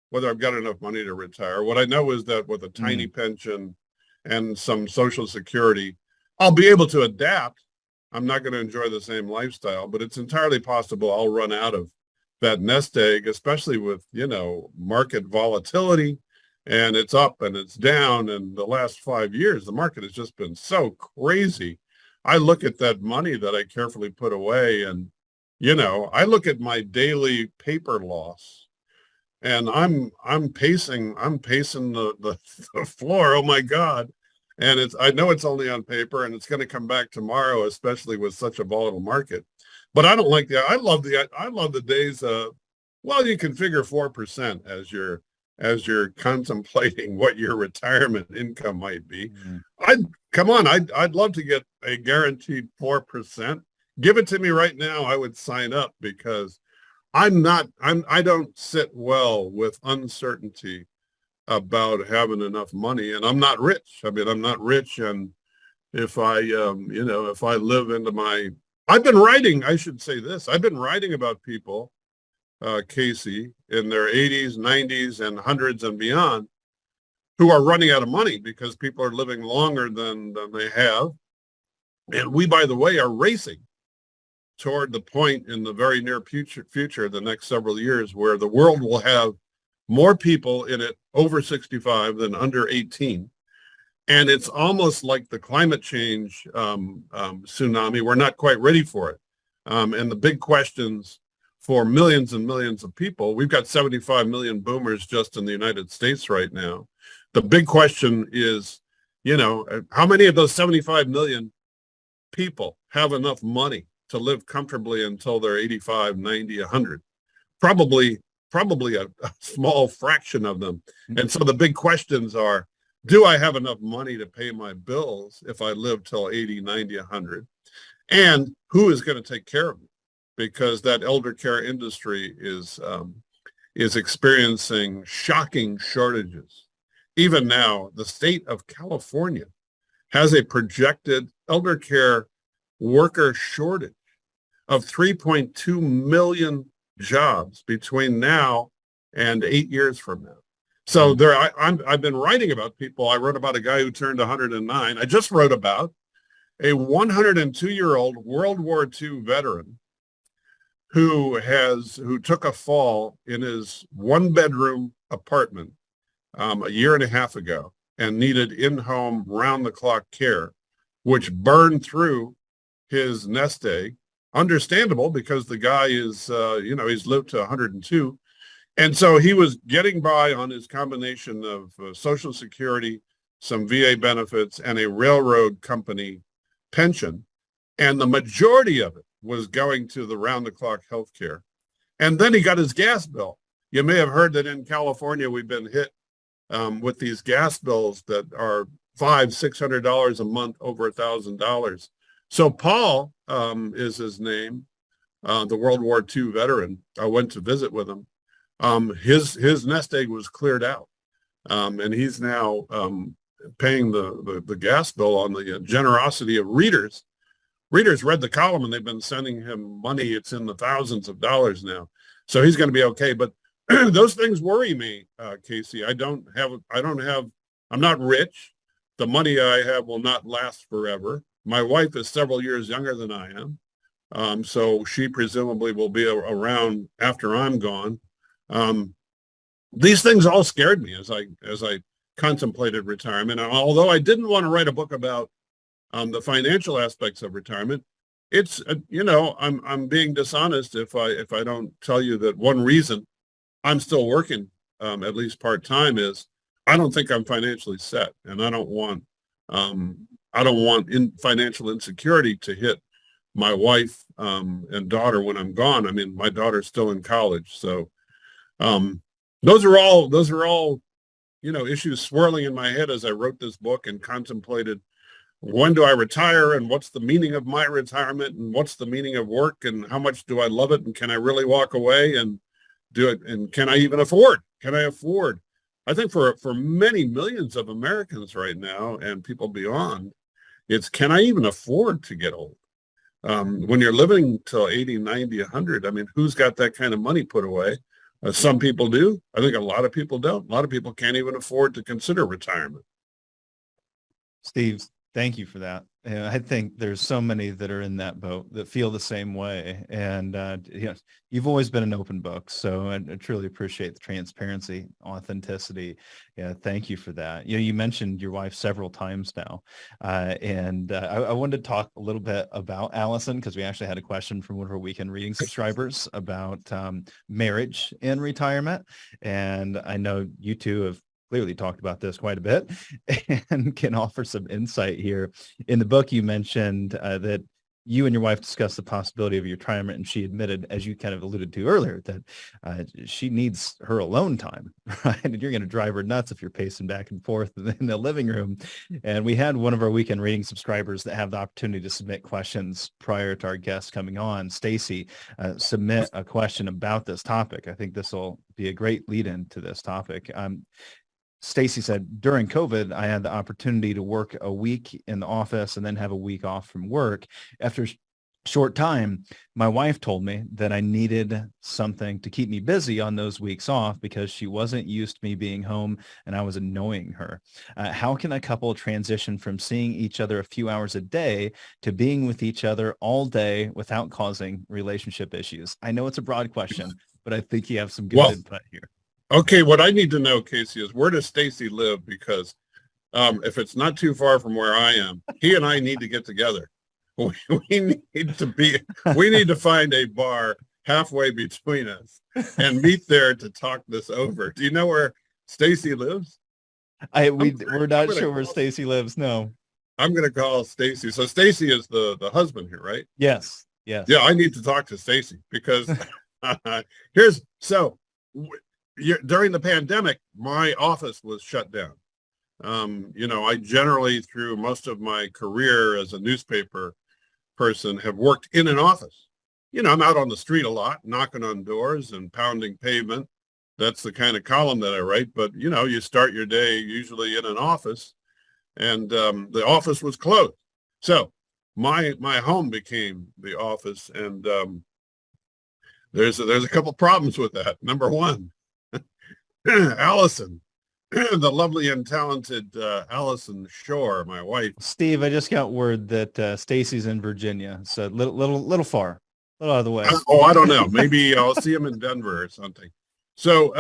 whether I've got enough money to retire. What I know is that with a tiny pension and some Social Security, I'll be able to adapt. I'm not going to enjoy the same lifestyle, but it's entirely possible I'll run out of that nest egg, especially with, market volatility, and it's up and it's down. And the last 5 years, the market has just been so crazy. I look at that money that I carefully put away, and I look at my daily paper loss, and I'm pacing the floor. Oh my God. And I know it's only on paper, and it's going to come back tomorrow, especially with such a volatile market. But I don't like that. I love the days well, you can figure 4% as you're contemplating what your retirement income might be. I'd love to get a guaranteed 4%. Give it to me right now. I would sign up, because I don't sit well with uncertainty about having enough money, and I'm not rich. I mean, I'm not rich. And if I live into I've been writing, I should say this. I've been writing about people, Casey, in their 80s, 90s, and hundreds and beyond, who are running out of money because people are living longer than they have. And we, by the way, are racing toward the point in the very near future, the next several years, where the world will have more people in it over 65 than under 18. And it's almost like the climate change tsunami. We're not quite ready for it. And the big questions for millions and millions of people, we've got 75 million boomers just in the United States right now. The big question is, how many of those 75 million people have enough money to live comfortably until they're 85, 90, 100? Probably a small fraction of them. And so the big questions are, do I have enough money to pay my bills if I live till 80, 90, 100? And who is going to take care of me? Because that elder care industry is experiencing shocking shortages. Even now, the state of California has a projected elder care worker shortage of 3.2 million jobs between now and 8 years from now. So I've been writing about people. I wrote about a guy who turned 109. I just wrote about a 102-year-old World War II veteran who took a fall in his one-bedroom apartment a year and a half ago and needed in-home round-the-clock care, which burned through his nest egg. Understandable, because the guy is, he's lived to 102. And so he was getting by on his combination of Social Security, some VA benefits, and a railroad company pension. And the majority of it was going to the round-the-clock health care. And then he got his gas bill. You may have heard that in California, we've been hit with these gas bills that are $500-600 a month, over $1,000. So Paul is his name, the World War II veteran. I went to visit with him. His nest egg was cleared out, and he's now paying the gas bill on the generosity of readers. Readers read the column and they've been sending him money. It's in the thousands of dollars now. So he's going to be okay. But those things worry me, Casey. I'm not rich. The money I have will not last forever. My wife is several years younger than I am. So she presumably will be around after I'm gone. These things all scared me as I contemplated retirement. And although I didn't want to write a book about the financial aspects of retirement, it's I'm being dishonest if I don't tell you that one reason I'm still working, at least part-time, is I don't think I'm financially set, and I don't want financial insecurity to hit my wife and daughter when I'm gone. I mean, my daughter's still in college, so those are all issues swirling in my head as I wrote this book and contemplated, when do I retire, and what's the meaning of my retirement, and what's the meaning of work, and how much do I love it, and can I really walk away and do it, and can I even afford? Can I afford? I think for many millions of Americans right now and people beyond, it's, can I even afford to get old? When you're living till 80, 90, 100, I mean, who's got that kind of money put away? Some people do. I think a lot of people don't. A lot of people can't even afford to consider retirement. Steve, thank you for that. And I think there's so many that are in that boat that feel the same way. And you've always been an open book. So I truly appreciate the transparency, authenticity. Yeah, thank you for that. You mentioned your wife several times now. I wanted to talk a little bit about Allison, because we actually had a question from one of our weekend reading subscribers about marriage and retirement. And I know you two have clearly talked about this quite a bit and can offer some insight here. In the book, you mentioned that you and your wife discussed the possibility of your retirement, and she admitted, as you kind of alluded to earlier, that she needs her alone time, right? And you're going to drive her nuts if you're pacing back and forth in the living room. And we had one of our weekend reading subscribers that have the opportunity to submit questions prior to our guest coming on, Stacy, submit a question about this topic. I think this will be a great lead-in to this topic. Stacy said, during COVID, I had the opportunity to work a week in the office and then have a week off from work. After a short time, my wife told me that I needed something to keep me busy on those weeks off because she wasn't used to me being home and I was annoying her. How can a couple transition from seeing each other a few hours a day to being with each other all day without causing relationship issues? I know it's a broad question, but I think you have some good input here. Okay, what I need to know, Casey, is where does Stacy live? Because if it's not too far from where I am, he and I need to get together. We need to find a bar halfway between us and meet there to talk this over. Do you know where Stacy lives? We're not sure where Stacy lives. No. I'm going to call Stacy. So Stacy is the husband here, right? Yes. Yeah, I need to talk to Stacy because during the pandemic, my office was shut down. I generally, through most of my career as a newspaper person, have worked in an office. I'm out on the street a lot, knocking on doors and pounding pavement. That's the kind of column that I write. But, you start your day usually in an office, and the office was closed. So my home became the office, and there's a couple problems with that. Number one, Allison, the lovely and talented Allison Shore, my wife. Steve, I just got word that Stacy's in Virginia, so little far, a little out of the way. I don't know. Maybe I'll see him in Denver or something. So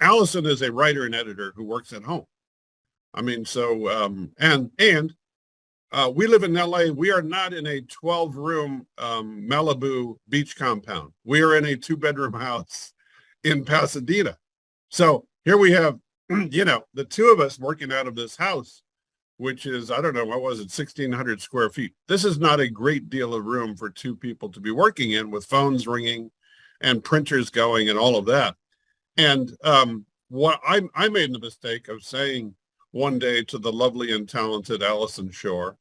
Allison is a writer and editor who works at home. I mean, we live in LA. We are not in a 12-room Malibu beach compound. We are in a 2-bedroom house in Pasadena. So here we have, the two of us working out of this house, which is, I don't know, what was it, 1,600 square feet. This is not a great deal of room for two people to be working in, with phones ringing and printers going and all of that. And what I made the mistake of saying one day to the lovely and talented Allison Shore,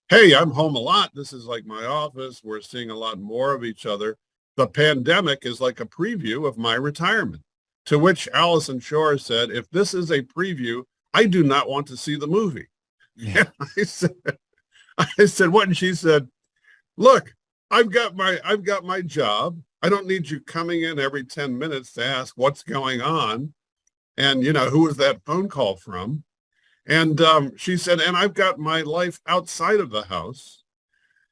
hey, I'm home a lot. This is like my office. We're seeing a lot more of each other. The pandemic is like a preview of my retirement. To which Allison Shore said, if this is a preview, I do not want to see the movie. Yeah. And I said, what? And she said, look, I've got my job. I don't need you coming in every 10 minutes to ask what's going on. And, who was that phone call from? And she said, and I've got my life outside of the house.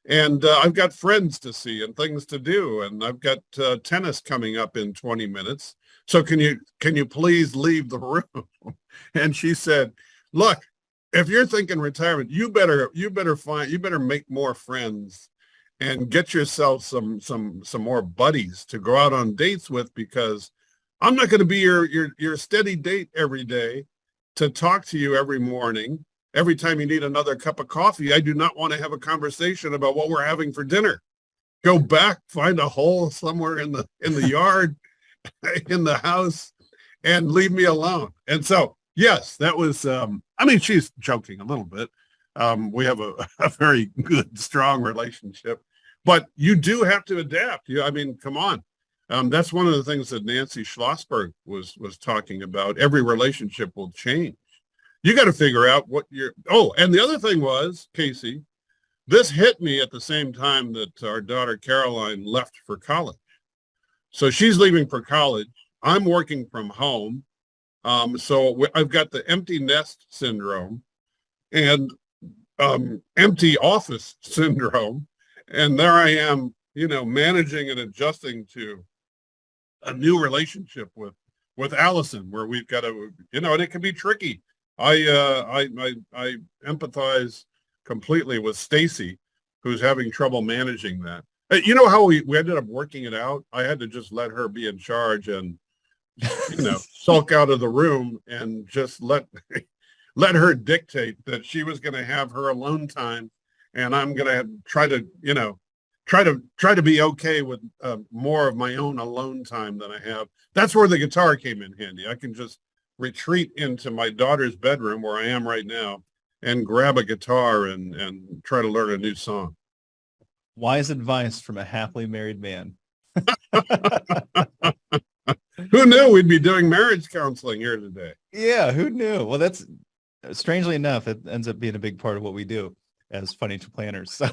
And I've got friends to see and things to do. And I've got tennis coming up in 20 minutes. So can you please leave the room? And she said, look, if you're thinking retirement, you better make more friends and get yourself some more buddies to go out on dates with, because I'm not going to be your steady date every day to talk to you every morning. Every time you need another cup of coffee, I do not want to have a conversation about what we're having for dinner. Go back, find a hole somewhere in the yard, in the house, and leave me alone. And so, yes, that was, she's joking a little bit. We have a very good, strong relationship, but you do have to adapt. Come on. That's one of the things that Nancy Schlossberg was talking about. Every relationship will change. You got to figure out and the other thing was, Casey, this hit me at the same time that our daughter Caroline left for college. So she's leaving for college. I'm working from home. So I've got the empty nest syndrome and empty office syndrome. And there I am, managing and adjusting to a new relationship with Allison, where we've got to, and it can be tricky. I empathize completely with Stacy, who's having trouble managing that. You know how we ended up working it out? I had to just let her be in charge and, sulk out of the room and just let her dictate that she was going to have her alone time. And I'm going to try to be okay with more of my own alone time than I have. That's where the guitar came in handy. I can just retreat into my daughter's bedroom, where I am right now, and grab a guitar and try to learn a new song. Wise advice from a happily married man. Who knew we'd be doing marriage counseling here today? Yeah, who knew? Well, that's strangely enough, it ends up being a big part of what we do as financial planners. So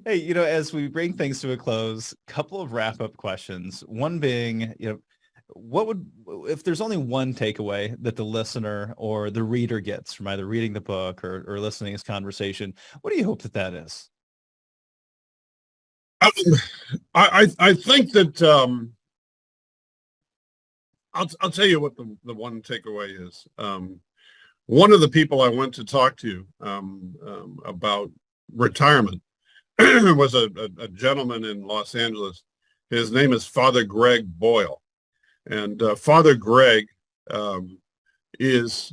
hey, as we bring things to a close, couple of wrap-up questions. One being, if there's only one takeaway that the listener or the reader gets from either reading the book or listening to this conversation, what do you hope that is? I think that I'll tell you what the one takeaway is. One of the people I went to talk to about retirement was a gentleman in Los Angeles. His name is Father Greg Boyle. And Father Greg is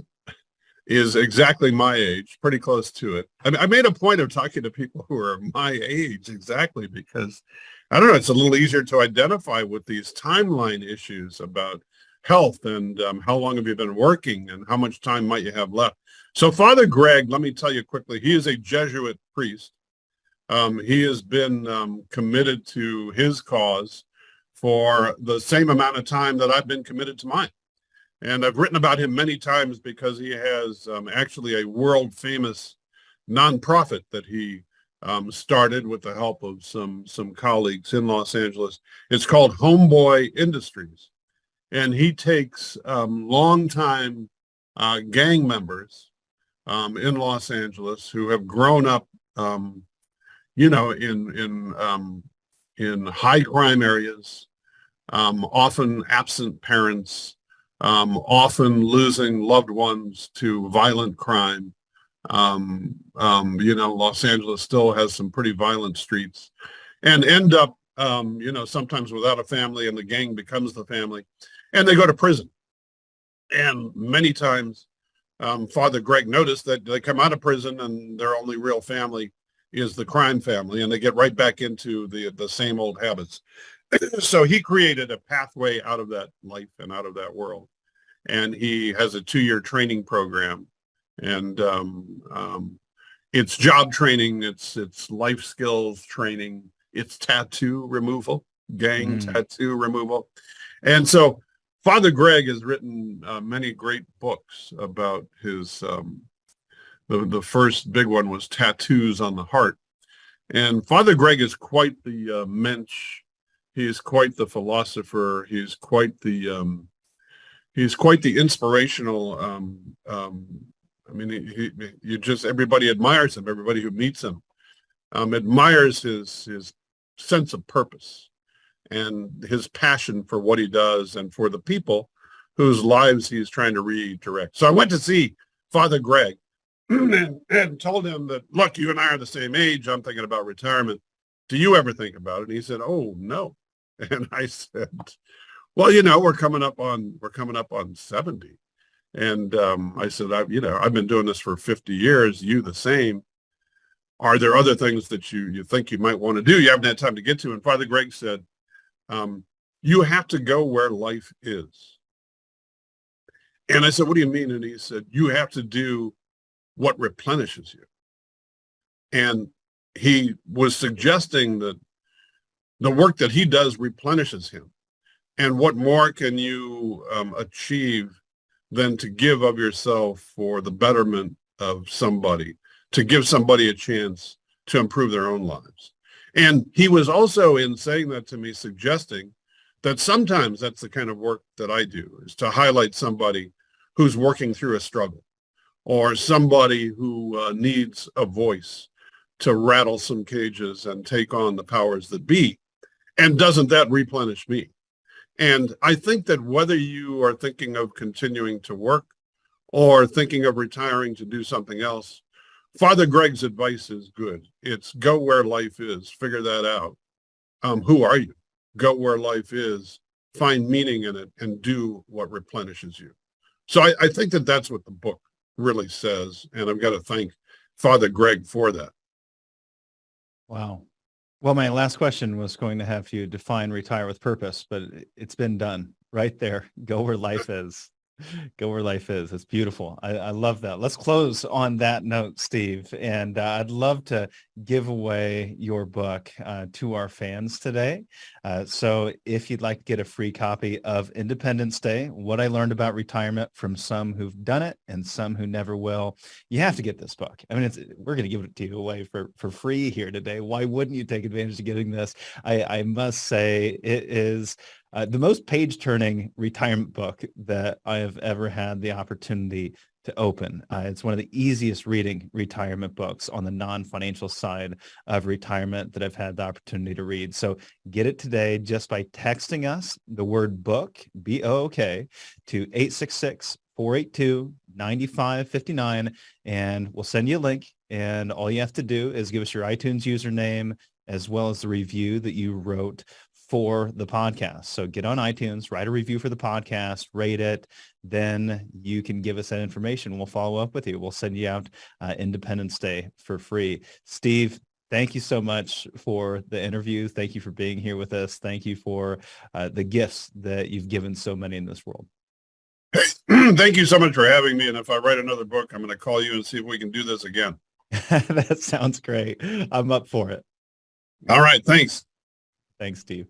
exactly my age, pretty close to it. I made a point of talking to people who are my age exactly because, I don't know, it's a little easier to identify with these timeline issues about health and how long have you been working and how much time might you have left. So Father Greg, let me tell you quickly, he is a Jesuit priest. He has been committed to his cause for the same amount of time that I've been committed to mine. And I've written about him many times because he has actually a world famous nonprofit that he started with the help of some colleagues in Los Angeles. It's called Homeboy Industries. And he takes longtime gang members in Los Angeles who have grown up, in high crime areas, often absent parents, often losing loved ones to violent crime. Los Angeles still has some pretty violent streets, and end up, sometimes without a family, and the gang becomes the family, and they go to prison. And many times, Father Greg noticed that they come out of prison and their only real family is the crime family, and they get right back into the same old habits. So he created a pathway out of that life and out of that world. And he has a 2-year training program, and it's job training, it's life skills training, it's tattoo removal, gang tattoo removal. And so Father Greg has written many great books about his, the first big one was Tattoos on the Heart. And Father Greg is quite the mensch. He's quite the philosopher. He's quite the inspirational. I mean, you just, everybody admires him. Everybody who meets him admires his sense of purpose and his passion for what he does and for the people whose lives he's trying to redirect. So I went to see Father Greg and told him that, look, you and I are the same age. I'm thinking about retirement. Do you ever think about it? And he said, oh, no. And I said, well, we're coming up on 70. And I said, I've been doing this for 50 years. You the same. Are there other things that you think you might want to do? You haven't had time to get to. And Father Greg said, you have to go where life is. And I said, what do you mean? And he said, you have to do what replenishes you. And he was suggesting that the work that he does replenishes him. And what more can you achieve than to give of yourself for the betterment of somebody, to give somebody a chance to improve their own lives? And he was also, in saying that to me, suggesting that sometimes that's the kind of work that I do, is to highlight somebody who's working through a struggle, or somebody who needs a voice to rattle some cages and take on the powers that be. And doesn't that replenish me? And I think that whether you are thinking of continuing to work or thinking of retiring to do something else, Father Greg's advice is good. It's go where life is, figure that out. Who are you? Go where life is, find meaning in it, and do what replenishes you. So I think that that's what the book really says. And I've got to thank Father Greg for that. Wow. Well, my last question was going to have you define retire with purpose, but it's been done right there. Go where life is. Go where life is. It's beautiful. I love that. Let's close on that note, Steve. And I'd love to give away your book to our fans today. So if you'd like to get a free copy of Independence Day, What I Learned About Retirement from Some Who've Done It and Some Who Never Will, you have to get this book. I mean, we're going to give it to you away for free here today. Why wouldn't you take advantage of getting this? I must say it is the most page-turning retirement book that I have ever had the opportunity to open. It's one of the easiest reading retirement books on the non-financial side of retirement that I've had the opportunity to read. So get it today just by texting us the word book, B-O-O-K, to 866-482-9559, and we'll send you a link. And all you have to do is give us your iTunes username as well as the review that you wrote for the podcast. So get on iTunes, write a review for the podcast, rate it, then you can give us that information. We'll follow up with you. We'll send you out Independence Day for free. Steve, thank you so much for the interview. Thank you for being here with us. Thank you for the gifts that you've given so many in this world. Hey, thank you so much for having me. And if I write another book, I'm going to call you and see if we can do this again. That sounds great. I'm up for it. All right. Thanks. Thanks, Steve.